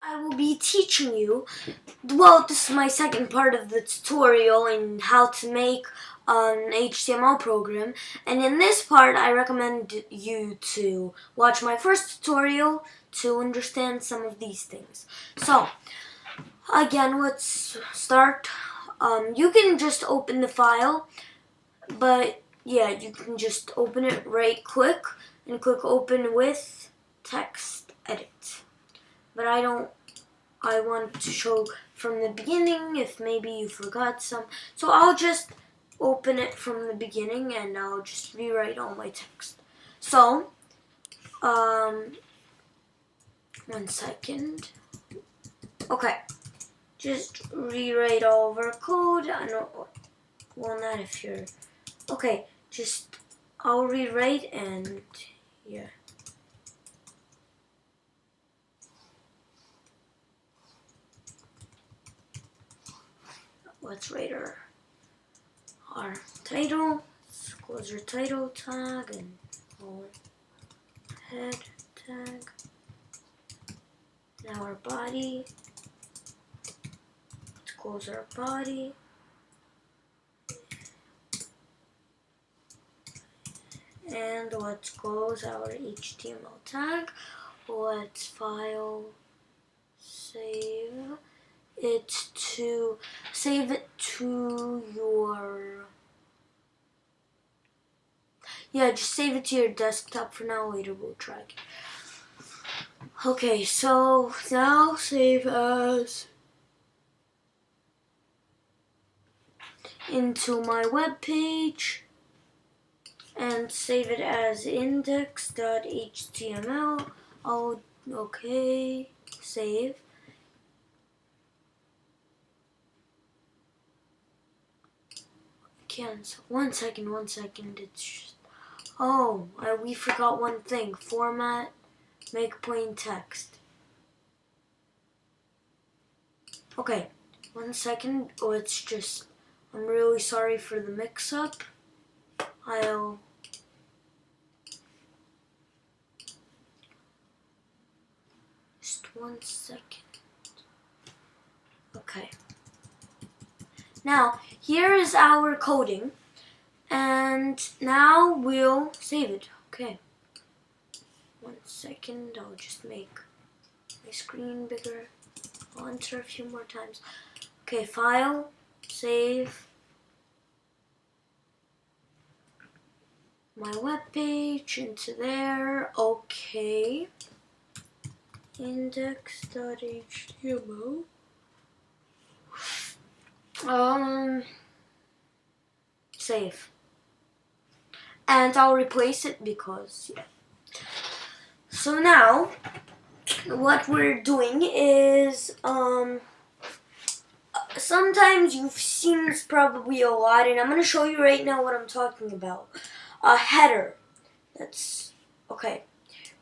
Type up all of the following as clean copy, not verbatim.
I will be teaching you, well, this is my second part of the tutorial in how to make an HTML program, and in this part I recommend you to watch my first tutorial to understand some of these things. So, again, let's start. You can just open the file, but yeah, you can just open it, right click, and click open with text edit. But I want to show from the beginning if maybe you forgot some. So I'll just open it from the beginning and I'll just rewrite all my text. So, 1 second. Okay, just rewrite all of our code. I know, well, not if you're, okay, just I'll rewrite and yeah. Let's write our title. Let's close our title tag and our head tag. Now our body. Let's close our body. And let's close our HTML tag. Let's file, save it to your, yeah, just save it to your desktop for now. Later we'll drag it. Okay, so now save as into my web page and save it as index.html. Oh, okay, save. Cancel. 1 second, 1 second. It's just, we forgot one thing. Format, make plain text. Okay, 1 second. Let's just, I'm really sorry for the mix-up. Just 1 second. Okay. Now, here is our coding, and now we'll save it. Okay. 1 second, I'll just make my screen bigger. I'll enter a few more times. Okay, file, save, my web page into there. Okay. Index.html. Save. And I'll replace it because, yeah. So now, what we're doing is, sometimes you've seen this probably a lot, and I'm going to show you right now what I'm talking about. A header. That's, okay.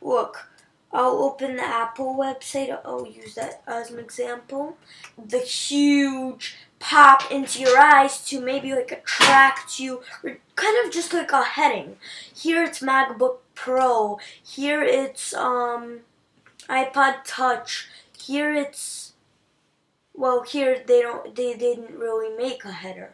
Look, I'll open the Apple website. I'll use that as an example. The huge pop into your eyes to maybe like attract you, or kind of just like a heading. Here it's MacBook Pro. Here it's iPod Touch. Here it's, well, here they didn't really make a header.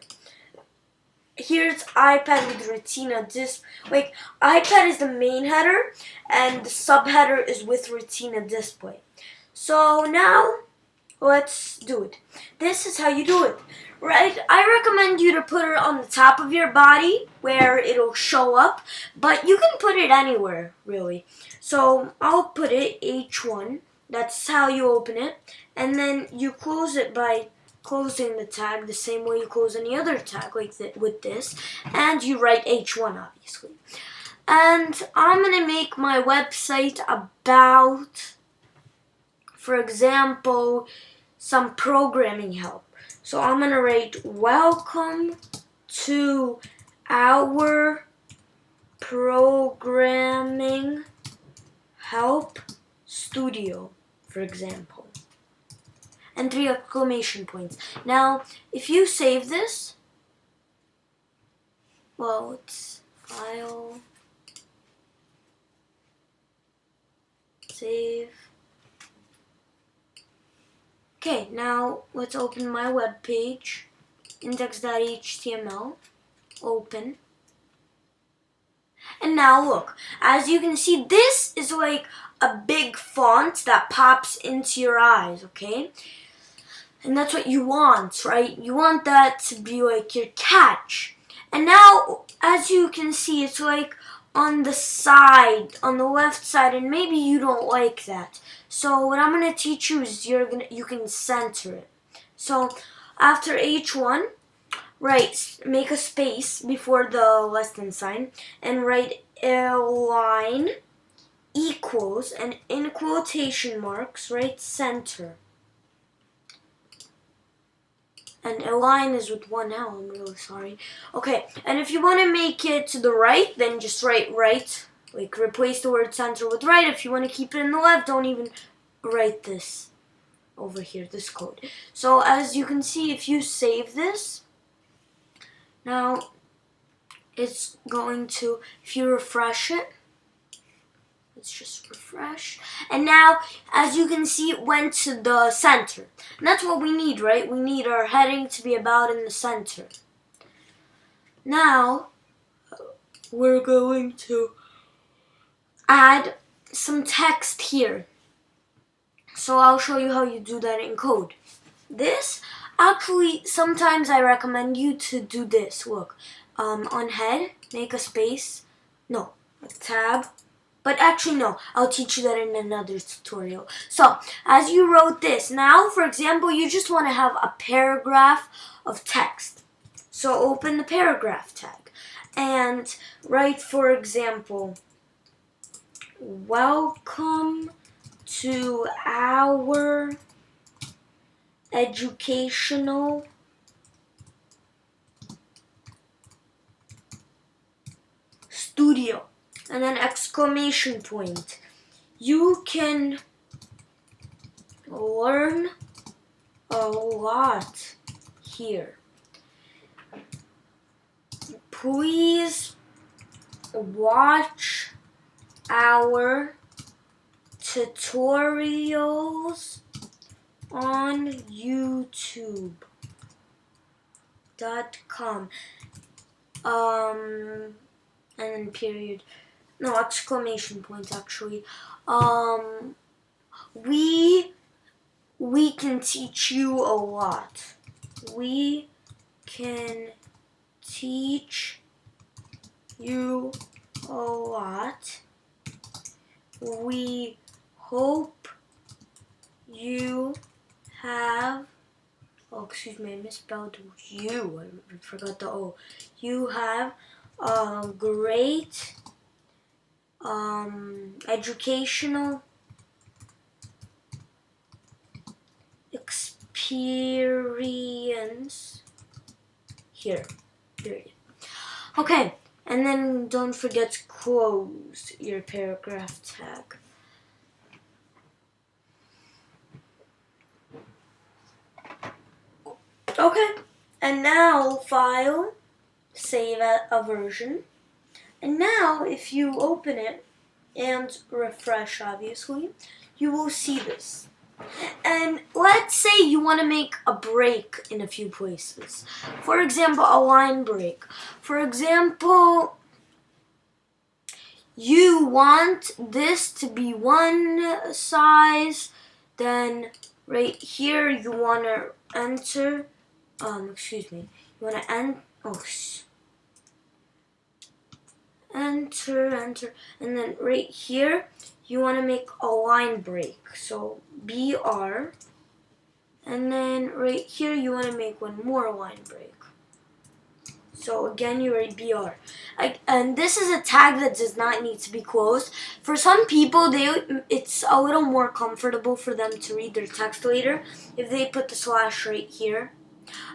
Here it's iPad with Retina display. Like, iPad is the main header, and the subheader is with Retina display. So now, let's do it. This is how you do it, right? I recommend you to put it on the top of your body where it'll show up, but you can put it anywhere, really. So I'll put it H1. That's how you open it, and then you close it by closing the tag the same way you close any other tag, like with this, and you write H1, obviously. And I'm going to make my website about, for example, some programming help. So I'm going to write welcome to our programming help studio, for example. And 3 exclamation points. Now, if you save this, well, it's file, save, Okay, now let's open my web page. Index.html. Open. And now look, as you can see, this is like a big font that pops into your eyes, okay? And that's what you want, right? You want that to be like your catch. And now, as you can see, it's like on the side, on the left side, and maybe you don't like that. So what I'm going to teach you is you can center it. So after H1, make a space before the less than sign and write align equals, and in quotation marks, write center. And align is with one L, I'm really sorry. Okay, and if you want to make it to the right, then just write right. Like replace the word center with right. If you want to keep it in the left, don't even write this over here, this code. So as you can see, if you save this, now it's going to, if you refresh it, let's just refresh. And now, as you can see, it went to the center. And that's what we need, right? We need our heading to be about in the center. Now, we're going to add some text here. So I'll show you how you do that in code. This, actually, sometimes I recommend you to do this. Look, on head, make a space. No, a tab. But actually, no, I'll teach you that in another tutorial. So, as you wrote this, now, for example, you just want to have a paragraph of text. So, open the paragraph tag and write, for example, welcome to our educational studio. And then exclamation point. You can learn a lot here. Please watch our tutorials on YouTube.com. And then period. No, exclamation point actually. We can teach you a lot. We can teach you a lot. We hope you have, oh excuse me, I misspelled you. I forgot the O. You have a great educational experience here, period. Okay, and then don't forget to close your paragraph tag. Okay, and now file, save a version. And now, if you open it and refresh, obviously, you will see this. And let's say you want to make a break in a few places. For example, a line break. For example, you want this to be one size, then right here you want to enter, you want to enter, and then right here you want to make a line break, so BR, and then right here you want to make one more line break, so again you write BR. And this is a tag that does not need to be closed. For some people, it's a little more comfortable for them to read their text later if they put the slash right here.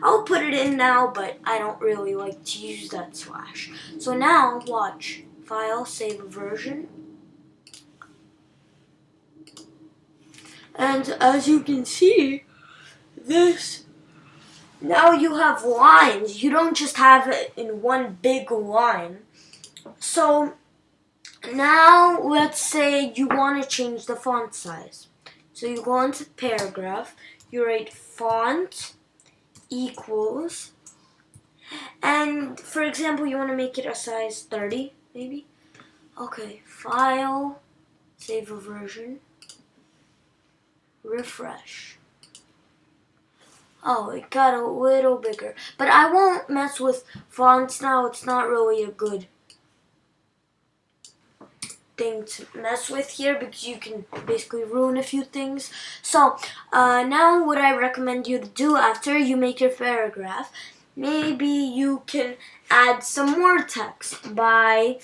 I'll put it in now, but I don't really like to use that slash. So now, watch. File, save a version. And as you can see, now you have lines. You don't just have it in one big line. So now, let's say you want to change the font size. So you go into paragraph, you write font equals, and for example, you want to make it a size 30, maybe. Okay, file, save a version, refresh. Oh, it got a little bigger. But I won't mess with fonts now. It's not really a good thing to mess with here because you can basically ruin a few things. So, now what I recommend you to do after you make your paragraph, maybe you can add some more text by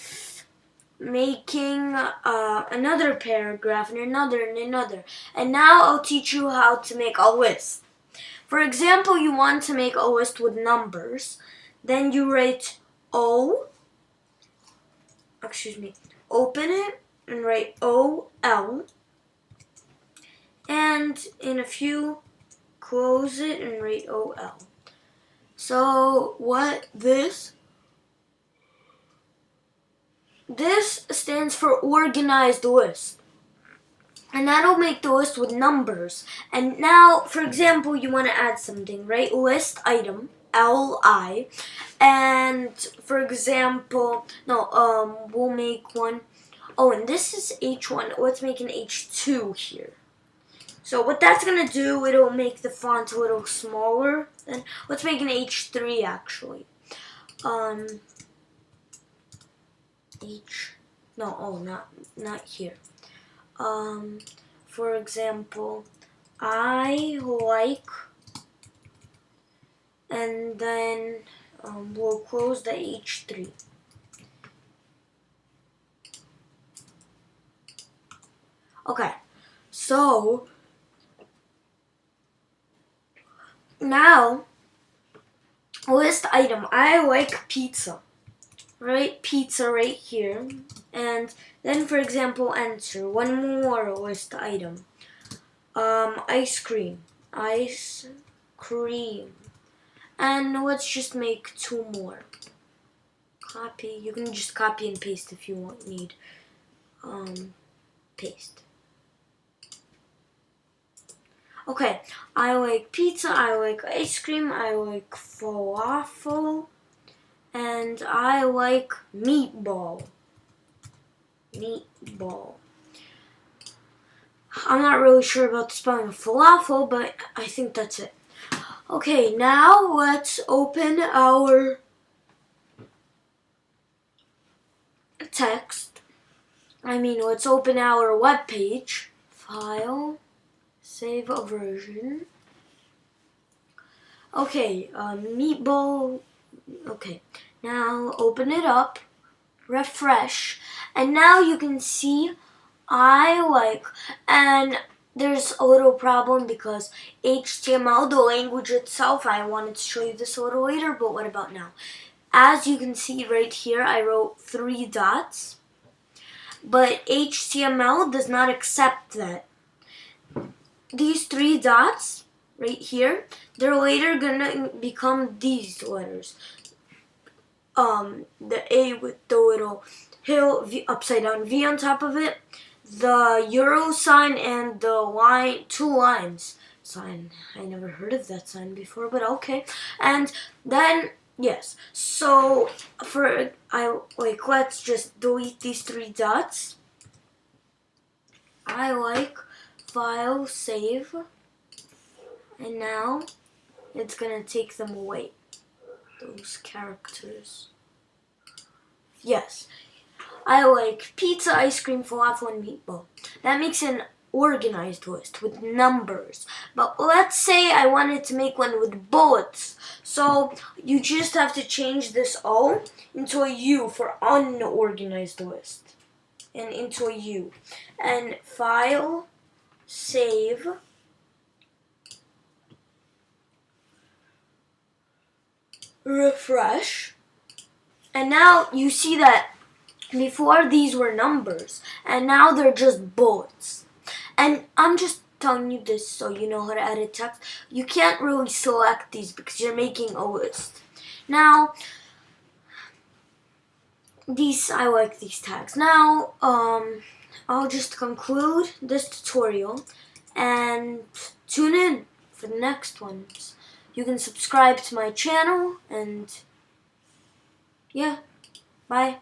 making another paragraph and another and another. And now I'll teach you how to make a list. For example, you want to make a list with numbers. Then you write open it and write OL. And in a few, close it and write OL. So what this stands for organized list. And that'll make the list with numbers. And now, for example, you want to add something, right? List item, LI. And for example, we'll make one. Oh, and this is H1. Let's make an H2 here. So what that's going to do, it'll make the font a little smaller. And let's make an H3 actually. Not here. For example, I like, and then we'll close the H3. Okay, so now list item, I like pizza. Right, pizza right here, and then for example enter one more list item, ice cream, and let's just make two more. Copy, you can just copy and paste if you need, paste. Okay, I like pizza, I like ice cream, I like falafel, and I like meatball. I'm not really sure about the spelling of falafel, but I think that's it. Okay, now let's open our text. Let's open our web page. File, save a version. Okay, meatball. Okay, now open it up, refresh, and now you can see I like, and there's a little problem because HTML, the language itself, I wanted to show you this a little later, but what about now? As you can see right here, I wrote 3 dots, but HTML does not accept that. These 3 dots right here, they're later gonna become these letters. The A with the little hill, upside down V on top of it, the euro sign, and the line, 2 lines sign. I never heard of that sign before, but okay. And then, yes, so let's just delete these 3 dots. I like, file, save, and now it's gonna take them away. Those characters. Yes. I like pizza, ice cream, falafel, and meatball. That makes an organized list with numbers. But let's say I wanted to make one with bullets. So you just have to change this O into a U for unorganized list. And into a U. And file, save, refresh, and now you see that before these were numbers and now they're just bullets. And I'm just telling you this so you know how to edit text. You can't really select these because you're making a list. Now I like these tags. Now I'll just conclude this tutorial and tune in for the next ones. You can subscribe to my channel, and yeah, bye.